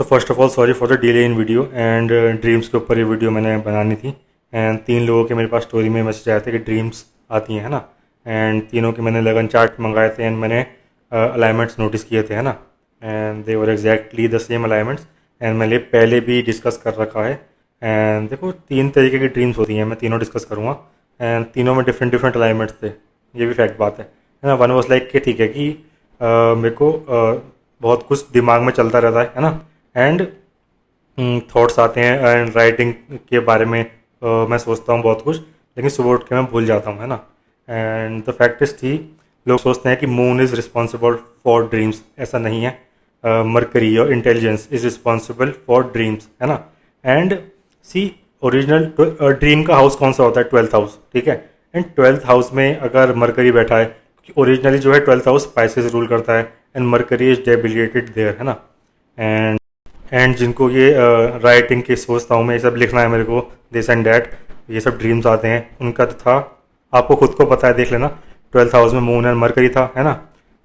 तो first of all sorry for the delay in video and dreams के ऊपर ये वीडियो मैंने बनानी थी। एंड 3 लोगों के मेरे पास स्टोरी में मैसेज आए थे कि ड्रीम्स आती हैं, है ना। एंड तीनों के मैंने लगन चार्ट मंगाए थे एंड मैंने अलाइनमेंट्स नोटिस किए थे, है ना। And they were exactly the same alignments and मैंने पहले भी डिस्कस कर रखा है। एंड देखो 3 तरीके की ड्रीम्स होती हैं, मैं तीनों डिस्कस करूँगा। एंड तीनों में डिफरेंट डिफरेंट अलाइनमेंट्स थे, ये भी फैक्ट बात है ना। वन वॉज लाइक कि ठीक है कि मेरे को बहुत कुछ दिमाग में चलता रहता है ना। एंड थॉट्स आते हैं एंड राइटिंग के बारे में मैं सोचता हूँ बहुत कुछ, लेकिन सुबह उठ के मैं भूल जाता हूँ, है ना। एंड द फैक्ट थी, लोग सोचते हैं कि moon is responsible for dreams, ऐसा नहीं है। मरकरी और intelligence is responsible for dreams, है ना। एंड सी ओरिजिनल ड्रीम का हाउस कौन सा होता है? 12th हाउस, ठीक है। एंड 12th हाउस में अगर मरकरी बैठा है, ओरिजिनली जो है 12th हाउस स्पाइसेस रूल करता है and mercury is debilitated there, है ना। एंड जिनको ये राइटिंग की सोचता हूँ मैं, ये सब लिखना है मेरे को, दिस एंड डैट, ये सब ड्रीम्स आते हैं, उनका तो था। आपको खुद को पता है, देख लेना। 12th हाउस में मून एंड मरकरी था, है ना।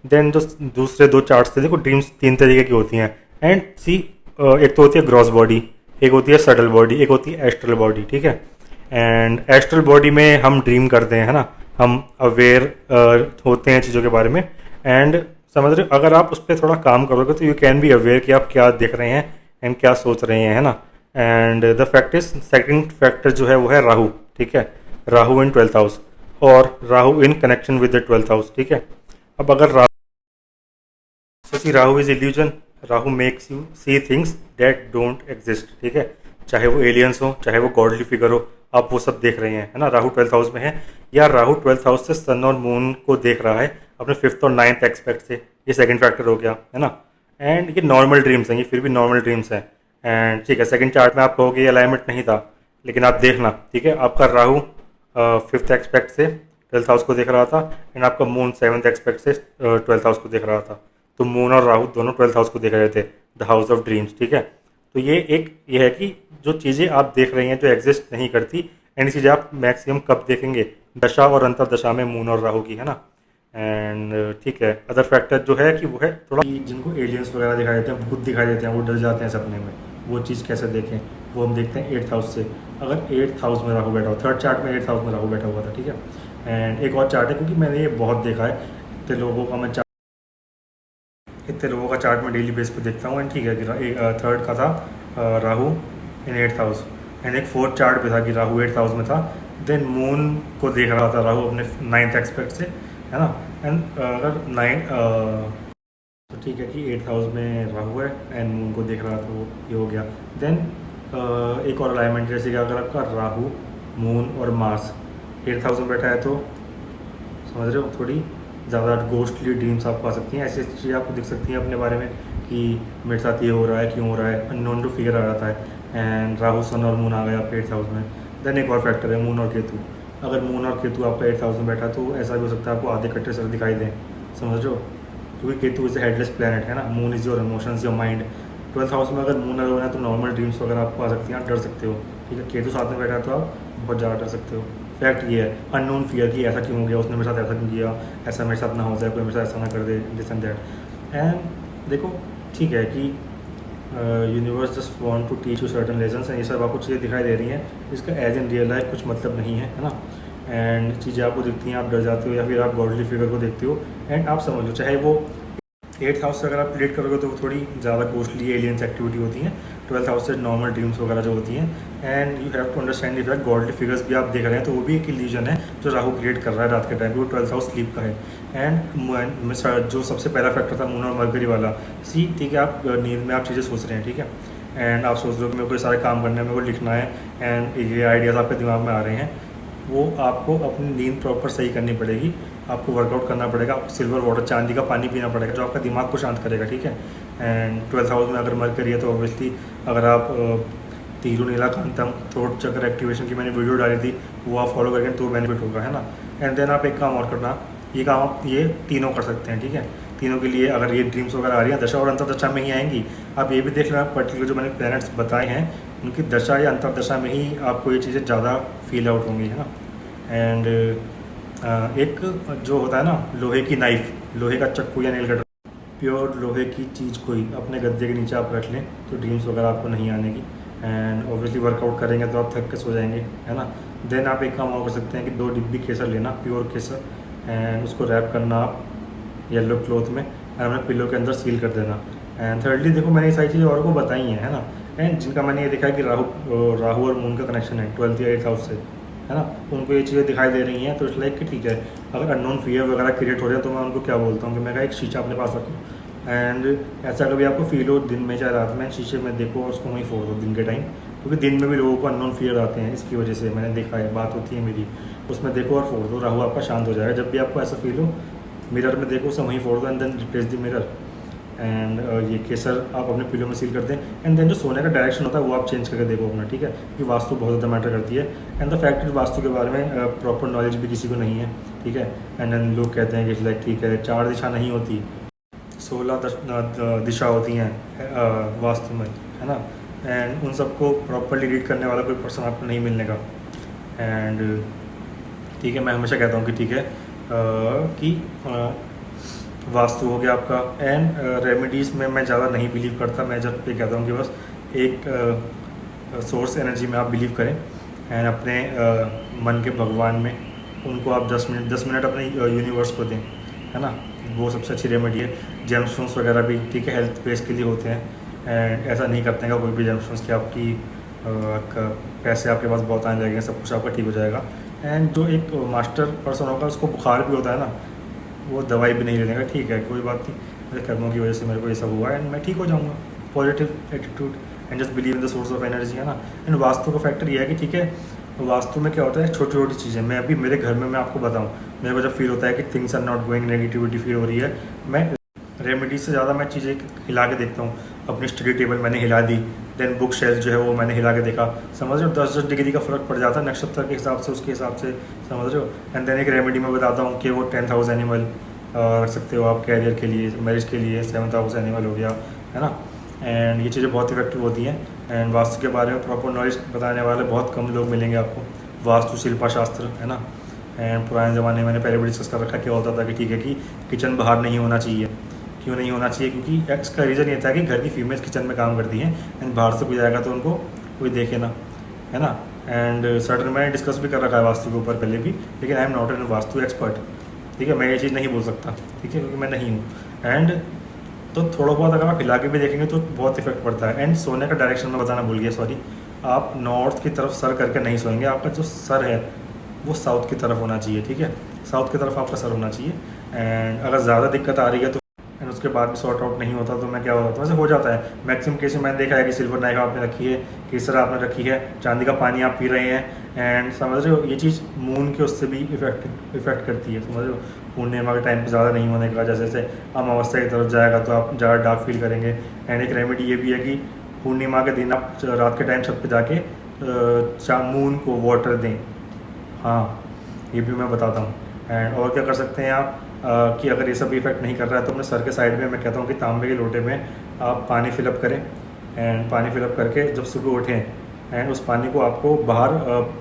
देन जो दूसरे 2 चार्ट्स थे, देखो ड्रीम्स 3 तरीके की होती हैं। एंड सी एक तो होती है ग्रॉस बॉडी, एक होती है सटल बॉडी, एक होती है एस्ट्रल बॉडी, ठीक है। एंड एस्ट्रल बॉडी में हम ड्रीम करते हैं, है ना। हम अवेयर होते हैं चीज़ों के बारे में। एंड समझ रहे हो, अगर आप उस पर थोड़ा काम करोगे तो यू कैन बी अवेयर कि आप क्या देख रहे हैं एंड क्या सोच रहे हैं, है ना। And the fact is, second factor जो है वो है राहु, ठीक है। राहु इन 12th हाउस और Rahu in connection with the 12th house, ठीक है। अब अगर Rahu, see Rahu is illusion, Rahu makes you see things that don't exist, ठीक है। चाहे वो एलियंस हो, चाहे वो गॉडली फिगर हो, आप वो सब देख रहे हैं, है ना। राहु 12th हाउस में है, या राहु 12th हाउस से सन और मून को देख रहा है अपने 5th और 9th एक्सपेक्ट से, ये सेकंड फैक्टर हो गया, है ना। एंड ये नॉर्मल ड्रीम्स हैं, ये फिर भी नॉर्मल ड्रीम्स हैं। एंड ठीक है, सेकंड चार्ट में आप कहोगे ये अलाइनमेंट नहीं था, लेकिन आप देखना, ठीक है। आपका राहु 5th एक्सपेक्ट से 12th हाउस को देख रहा था एंड आपका मून 7th एक्सपेक्ट से 12th हाउस को देख रहा था। तो मून और राहु दोनों 12th हाउस को देख रहे थे, द हाउस ऑफ ड्रीम्स, ठीक है। तो ये है कि जो चीज़ें आप देख रहे हैं जो एग्जिस्ट नहीं करती, एंड चीज़ें आप मैक्सिमम कब देखेंगे? दशा और अंतर दशा में मून और राहु की, है ना। एंड ठीक है, अदर फैक्टर जो है कि वो है थोड़ा कि जिनको एलियंस वगैरह दिखाई देते हैं, भूत दिखाई देते हैं, वो डर जाते हैं सपने में, वो चीज़ कैसे देखें? वो हम देखते हैं 8th हाउस से। अगर 8th हाउस में राहु बैठा हो, थर्ड चार्ट में 8th हाउस में राहु बैठा हुआ था, ठीक है। एंड एक और चार्ट है, क्योंकि मैंने ये बहुत देखा है, इतने लोगों का चार्ट मैं डेली बेस पे देखता हूँ। एंड ठीक है कि थर्ड का था राहु इन 8th हाउस, एंड एक फोर्थ चार्ट पे था कि राहु 8th हाउस में था। देन मून को देख रहा था राहु अपने 9th एक्सपेक्ट से, है ना। एंड अगर 9 तो ठीक है कि 8th हाउस में राहु है एंड मून को देख रहा था, वो ये हो गया। देन एक और अलाइनमेंट, जैसे कि अगर आपका राहु, मून और मार्स 8th हाउस में बैठा है, तो समझ रहे हो थोड़ी ज़्यादा घोस्टली ड्रीम्स आपको आ सकती हैं। ऐसी ऐसी चीज़ें आपको दिख सकती हैं अपने बारे में कि मेरे साथ ये हो रहा है, क्यों हो रहा है, अननोन टू फिगर आ जाता है। एंड राहु, सन और मून आ गया आपके 8th हाउस में। देन एक और फैक्टर है मून और केतु। अगर मून और केतु आपका 8th हाउस में बैठा, तो ऐसा भी हो सकता है आपको आधे कट्टे सर दिखाई दें, समझ रहे हो। क्योंकि केतु इज़ हेडलेस प्लैनेट, है ना। Moon is your emotions, your mind. 12th house में अगर मून अगर होना है तो नॉर्मल ड्रीम्स वगैरह आपको आ सकती हैं, आप डर सकते हो, ठीक है। केतु साथ में बैठा है तो आप बहुत ज़्यादा डर सकते हो। फैक्ट ये है, अननोन फियर कि ऐसा क्यों हो गया, उसने मेरे साथ ऐसा क्यों किया, ऐसा मेरे साथ ना हो जाए, कोई मेरे साथ ऐसा ना कर दे, दिस एंड दैट। एंड देखो ठीक है कि universe just want to teach you certain lessons, ये सब आपको चीज़ें दिखाई दे रही हैं, इसका एज इन रियल लाइफ कुछ मतलब नहीं है ना। एंड चीज़ें आपको दिखती हैं, आप डर जाते हो, या फिर आप गॉडली फिगर को देखते हो। एंड आप समझ लो, चाहे वो 8th हाउस से अगर आप रिलेट करोगे तो वो थोड़ी ज़्यादा कॉस्टली एलियंस एक्टिविटी होती हैं। 12th हाउस से नॉर्मल ड्रीम्स वगैरह जो होती हैं। And you have to understand if godly figures भी आप देख रहे हैं, तो वो भी एक इल्यूजन है जो राहु क्रिएट कर रहा है रात के टाइम पे, वो 12th हाउस स्लीप का है। एंड जो सबसे पहला फैक्टर था मून और मरकरी वाला, सी ठीक है, आप नींद में आप चीज़ें सोच रहे हैं, ठीक है। एंड आप सोच रहे हो कि मेरे को सारे काम करने हैं, मेरे को लिखना है, एंड ये आइडियाज़ आपके दिमाग में आ रहे हैं, वो आपको अपनी नींद प्रॉपर सही करनी पड़ेगी। आपको वर्कआउट करना पड़ेगा, आपको सिल्वर वाटर, चांदी का पानी पीना पड़ेगा, जो आपका दिमाग को शांत करेगा, ठीक है। एंड 12th हाउस में अगर मरकरी है, तो ऑब्वियसली अगर आप तीरू नीलाकांतम थ्रोट चक्र एक्टिवेशन की मैंने वीडियो डाली थी, वो आप फॉलो करेंगे तो बेनिफिट होगा, है ना। एंड देन आप एक काम और करना, ये काम आप ये तीनों कर सकते हैं, ठीक है। तीनों के लिए अगर ये ड्रीम्स वगैरह आ रही हैं, दशा और अंतर दशा में ही आएंगी। आप ये भी देख लेना, पर्टिकुलर जो मैंने प्लैनेट्स बताए हैं, उनकी दशा या अंतर दशा में ही आपको ये चीज़ें ज़्यादा फील आउट होंगी, है ना। एंड एक जो होता है ना, लोहे की नाइफ, लोहे का चक्कू या नेल कटर, प्योर लोहे की चीज़ कोई अपने गद्दे के नीचे आप रख लें तो ड्रीम्स वगैरह आपको नहीं आने की। एंड ऑब्वियसली वर्कआउट करेंगे तो आप थक के सो जाएंगे, है ना। देन आप एक काम और कर सकते हैं कि 2 डिब्बी केसर लेना, प्योर केसर, एंड उसको रैप करना आप येलो क्लॉथ में और अपने पिलो के अंदर सील कर देना। एंड थर्डली देखो, मैंने ये सारी चीज़ें और को बताई हैं, है ना। एंड जिनका मैंने ये देखा है कि राहु और मून का कनेक्शन है 12th या 8th हाउस से, है ना, उनको ये चीज़ें दिखाई दे रही हैं। तो इट्स लाइक कि ठीक है, अगर अननोन फियर वगैरह क्रिएट हो रहे हैं तो मैं उनको क्या बोलता हूँ कि मैं कहा एक शीशा अपने पास रखूँ, एंड ऐसा कभी आपको फील हो दिन में चाहे रात में, शीशे में देखो और उसको वहीं फोड़ दो दिन के टाइम, क्योंकि दिन में भी लोगों को अननोन फियर आते हैं। इसकी वजह से मैंने देखा है, बात होती है मेरी, उसमें देखो और फोड़ दो, राहु आपका शांत हो जाएगा। जब भी आपको ऐसा फील हो, मिरर में देखो, उसे वहीं फोड़ दो and then replace the mirror. And ये केसर आप अपने पिलो में सील कर दें। एंड देन जो सोने का डायरेक्शन होता है वो आप चेंज करके देखो अपना, ठीक है, क्योंकि वास्तु बहुत ज़्यादा मैटर करती है। एंड द फैक्ट वास्तु के बारे में प्रॉपर नॉलेज भी किसी को नहीं है, ठीक है। एंड देन लोग कहते हैं कि लाइक ठीक है 4 दिशा नहीं होती, 16 दिशा होती हैं वास्तु में, है ना। एंड उन सबको प्रॉपरली रीड करने वाला कोई पर्सन आपको नहीं मिलने का। एंड ठीक है, मैं हमेशा कहता हूँ कि ठीक है कि वास्तु हो गया आपका। एंड रेमेडीज़ में मैं ज़्यादा नहीं बिलीव करता। मैं जब ये कहता हूँ कि बस एक सोर्स एनर्जी में आप बिलीव करें एंड अपने मन के भगवान में उनको आप 10 मिनट अपने यूनिवर्स को दें, है ना। वो सबसे अच्छी रेमेडी है। जेमस्टोन्स वगैरह भी ठीक है हेल्थ बेस के लिए होते हैं। एंड ऐसा नहीं करते हैं कोई भी जेमस्टोन्स कि आपकी पैसे आपके पास बहुत आने लगेंगे, सब कुछ आपका ठीक हो जाएगा। एंड जो एक मास्टर पर्सन होगा उसको बुखार भी होता है ना, वो दवाई भी नहीं लेने का, ठीक है कोई बात नहीं, मेरे कर्मों की वजह से मेरे को ये सब हुआ एंड मैं ठीक हो जाऊँगा। Positive attitude and just believe in the source of energy, है ना। एंड वास्तु का फैक्टर ये है कि ठीक है, वास्तु में क्या होता है, छोटी छोटी चीज़ें। मैं अभी मेरे घर में मैं आपको बताऊँ, मेरे को जब फील होता है कि things are not going, negativity feel हो रही है, मैं रेमेडी से ज़्यादा मैं चीज़ें हिला के देखता हूँ। अपनी स्टडी टेबल मैंने हिला दी, देन बुक शेल्फ जो है वो मैंने हिला के देखा, समझ रहे हो। 10-10 डिग्री का फ़र्क पड़ जाता है नक्षत्र के हिसाब से, उसके हिसाब से, समझ रहे हो। एंड देन एक रेमेडी मैं बताता हूँ कि वो 10th हाउस एनिमल रख सकते हो आप कैरियर के लिए, मैरिज के लिए 7th हाउस एनिमल हो गया, है ना। एंड ये चीज़ें बहुत इफेक्टिव होती हैं। एंड वास्तु के बारे में प्रॉपर नॉलेज बताने वाले बहुत कम लोग मिलेंगे आपको। वास्तु शिल्पा शास्त्र, है ना। एंड पुराने ज़माने में मैंने पहले भी डिस्कस कर रखा क्या होता था कि ठीक है कि किचन बाहर नहीं होना चाहिए। क्यों नहीं होना चाहिए? क्योंकि इसका रीज़न ये था कि घर की फीमेल्स किचन में काम करती हैं एंड बाहर से कोई आएगा तो उनको कोई देखे ना, है ना। एंड सर्टन मैंने डिस्कस भी कर रखा है वास्तु के ऊपर पहले भी, लेकिन I am not an vastu expert, ठीक है। मैं ये चीज़ नहीं बोल सकता, ठीक है, क्योंकि मैं नहीं हूँ। एंड तो थोड़ा बहुत अगर आप हिला के भी देखेंगे तो बहुत इफेक्ट पड़ता है। एंड सोने का डायरेक्शन में बताना भूल गया, सॉरी। आप नॉर्थ की तरफ सर करके नहीं सोएंगे, आपका जो सर है वो साउथ की तरफ होना चाहिए, ठीक है। साउथ की तरफ आपका सर होना चाहिए। एंड अगर ज़्यादा दिक्कत आ रही है तो एंड उसके बाद भी सॉर्ट आउट नहीं होता तो मैं क्या होता है, वैसे हो जाता है मैक्सिमम केस में। मैंने देखा है कि सिल्वर नाइफ आपने रखी है, केसर आपने रखी है, चांदी का पानी आप पी रहे हैं एंड समझ रहे हो ये चीज़ मून के उससे भी इफेक्ट करती है, समझ रहे हो। पूर्णिमा के टाइम पे ज़्यादा नहीं होने का, जैसे जैसे अमावस्या की तरफ जाएगा तो आप ज़्यादा डार्क फील करेंगे। एंड एक रेमेडी ये भी है कि पूर्णिमा के दिन आप रात के टाइम छत पे जाके मून को वाटर दें, हाँ ये भी मैं बताता हूँ। एंड और क्या कर सकते हैं आप कि अगर ये सब इफेक्ट नहीं कर रहा है तो अपने सर के साइड में मैं कहता हूँ कि तांबे के लोटे में आप पानी फिलअप करें। एंड पानी फिलअप करके जब सुबह उठें एंड उस पानी को आपको बाहर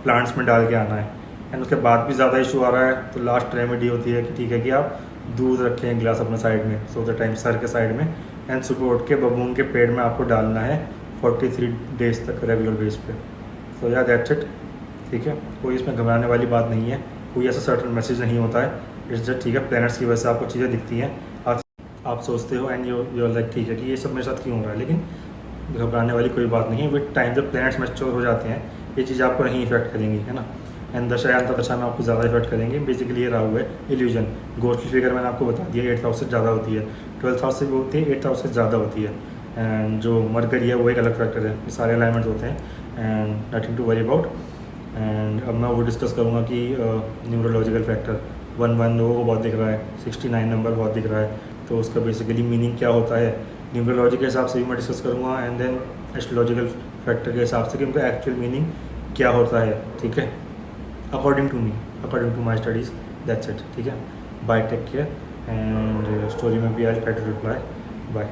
प्लांट्स में डाल के आना है। एंड उसके बाद भी ज़्यादा इशू आ रहा है तो लास्ट रेमेडी होती है कि ठीक है कि आप दूध रखें एक गिलास अपने साइड में, सोते टाइम सर के साइड में। एंड सुबह उठ के बबून के पेड़ में आपको डालना है 43 डेज तक रेगुलर बेस पे। सो या दैट्स इट, ठीक है। कोई इसमें घबराने वाली बात नहीं है, कोई ऐसा सर्टन मैसेज नहीं होता है। इट्स जस्ट ठीक है, प्लैनेट्स की वजह से आपको चीज़ें दिखती हैं, आप सोचते हो एंड यू लाइक ठीक है कि ये सब मेरे साथ क्यों हो रहा है, लेकिन घबराने वाली कोई बात नहीं है। विद टाइम जब प्लैनेट्स मैच्योर हो जाते हैं ये चीज़ आपको नहीं इफेक्ट करेंगी, है ना। एंड दशा दशा में आपको ज़्यादा इफेक्ट करेंगे। बेसिकली ये रहा हुआ है इल्यूजन। गोस्टली फिगर मैंने आपको बता दिया 8th हाउस से ज़्यादा होती है, 12th हाउस से भी होती है, 8th हाउस से ज़्यादा होती है। एंड जो मरकरी है वो एक अलग फैक्टर है, ये सारे अलाइनमेंट्स होते हैं and nothing to worry about. And अब मैं वो डिस्कस करूँगा कि न्यूरोलॉजिकल फैक्टर 11 लोगों को बहुत दिख रहा है, 69 नंबर बहुत दिख रहा है, तो उसका बेसिकली मीनिंग क्या होता है न्यूरोलॉजी के हिसाब से भी मैं डिस्कस करूँगा। एंड देन एस्ट्रोलॉजिकल फैक्टर के हिसाब से कि उनका एक्चुअल मीनिंग क्या होता है, ठीक है, according to me, according to my studies, that's it, ठीक है। Bye, take care. And story में भी I try to reply, bye.